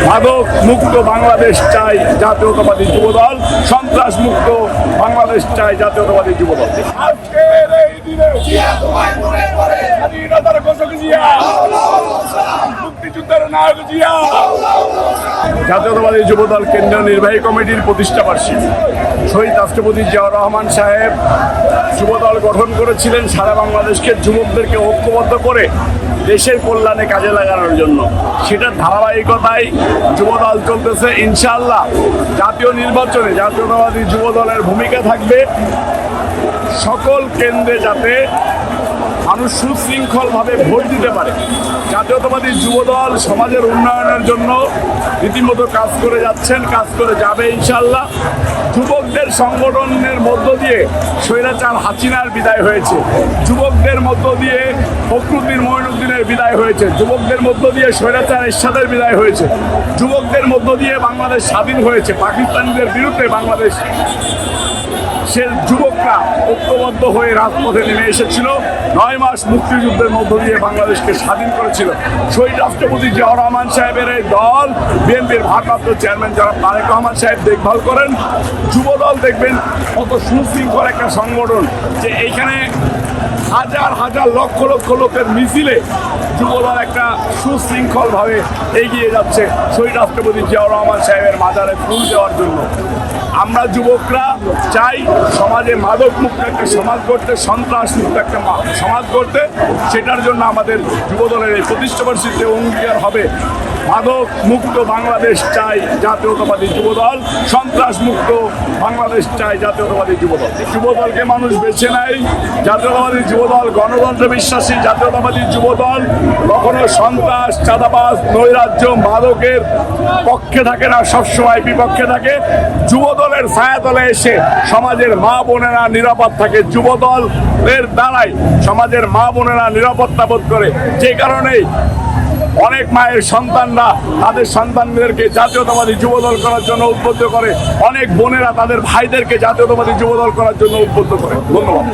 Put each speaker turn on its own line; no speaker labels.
মাদক মুক্ত বাংলাদেশ চাই জাতীয়তাবাদী যুবদল, সন্ত্রাস মুক্ত বাংলাদেশ চাই জাতীয়তাবাদী যুবদল। আজকের এই দিনে স্বাধীনতার ঘোষক জিয়া, মুক্তিযুদ্ধের নায়ক জিয়া। জাতীয়তাবাদী যুবদল কেন্দ্রীয় নির্বাহী কমিটির প্রতিষ্ঠা বার্ষিকী। শহীদ রাষ্ট্রপতি জিয়াউর রহমান সাহেব যুবদল গঠন করেছিলেন সারা বাংলাদেশকে যুবকদেরকে ঐক্যবদ্ধ করে দেশের কল্যাণে কাজে লাগানোর জন্য। সেটার ধারাবাহিকতায় যুবদল চলতেছে। ইনশাআল্লাহ জাতীয় নির্বাচনে জাতীয়তাবাদী যুবদলের ভূমিকা থাকবে সকল কেন্দ্রে যাতে মানুষ সুশৃঙ্খলভাবে ভোট দিতে পারে। জাতীয়তাবাদী যুবদল সমাজের উন্নয়নের জন্য রীতিমতো কাজ করে যাচ্ছেন, কাজ করে যাবে ইনশাআল্লাহ। যুবকদের সংগঠনের মধ্য দিয়ে স্বৈরাচার হাসিনার বিদায় হয়েছে, যুবকদের মধ্য দিয়ে ফখরুদ্দিন মঈনুদ্দিনের বিদায় হয়েছে, যুবকদের মধ্য দিয়ে স্বৈরাচার এরশাদের বিদায় হয়েছে, যুবকদের মধ্য দিয়ে বাংলাদেশ স্বাধীন হয়েছে। পাকিস্তানিদের বিরুদ্ধে বাংলাদেশ সে যুবকরা ঐক্যবদ্ধ হয়ে রাজপথে নেমে এসেছিল। 9 মাস মুক্তিযুদ্ধের মধ্য দিয়ে বাংলাদেশকে স্বাধীন করেছিল। শহীদ রাষ্ট্রপতি জিয়াউর রহমান সাহেবের এই দল বিএনপির ভারপ্রাপ্ত চেয়ারম্যান জনাব তারেক রহমান সাহেব দেখভাল করেন। যুবদল দেখবেন কত সুশৃঙ্খল একটা সংগঠন, যে এইখানে হাজার হাজার লক্ষ লক্ষ লোকের মিছিলে যুবদল একটা সুশৃঙ্খলভাবে এগিয়ে যাচ্ছে শহীদ রাষ্ট্রপতি জিয়াউর রহমান সাহেবের মাজারে ফুল দেওয়ার জন্য। আমরা যুবকরা চাই সমাজে মাদক মুক্ত একটা সমাজ করতে, সন্ত্রাস মুক্ত একটা সমাজ করতে। সেটার জন্য আমাদের যুবদলের এই প্রতিষ্ঠাবার্ষিকীতে অঙ্গীকার হবে মাদক মুক্ত বাংলাদেশ চাই জাতীয়তাবাদী যুবদল, সন্ত্রাস মুক্ত বাংলাদেশ চাই জাতীয়তাবাদী যুবদল। যুবদলকে মানুষ বেছে নেয়। জাতীয়তাবাদী যুবদল গণতন্ত্রে বিশ্বাসী। জাতীয়তাবাদী যুবদল কখনো সন্ত্রাস, চাঁদাবাজ, নৈরাজ্য, মাদকের পক্ষে থাকে না, সবসময় বিপক্ষে থাকে। যুবদলের ছায়াতলে এসে সমাজের মা বোনেরা নিরাপদ থাকে। যুবদলের দ্বারাই সমাজের মা বোনেরা নিরাপত্তা বোধ করে। যে কারণেই অনেক মায়ের সন্তানরা তাদের সন্তানদেরকে জাতীয়তাবাদী যুবদল করার জন্য উদ্বুদ্ধ করে, অনেক বোনেরা তাদের ভাইদেরকে জাতীয়তাবাদী যুবদল করার জন্য উদ্বুদ্ধ করে। ধন্যবাদ।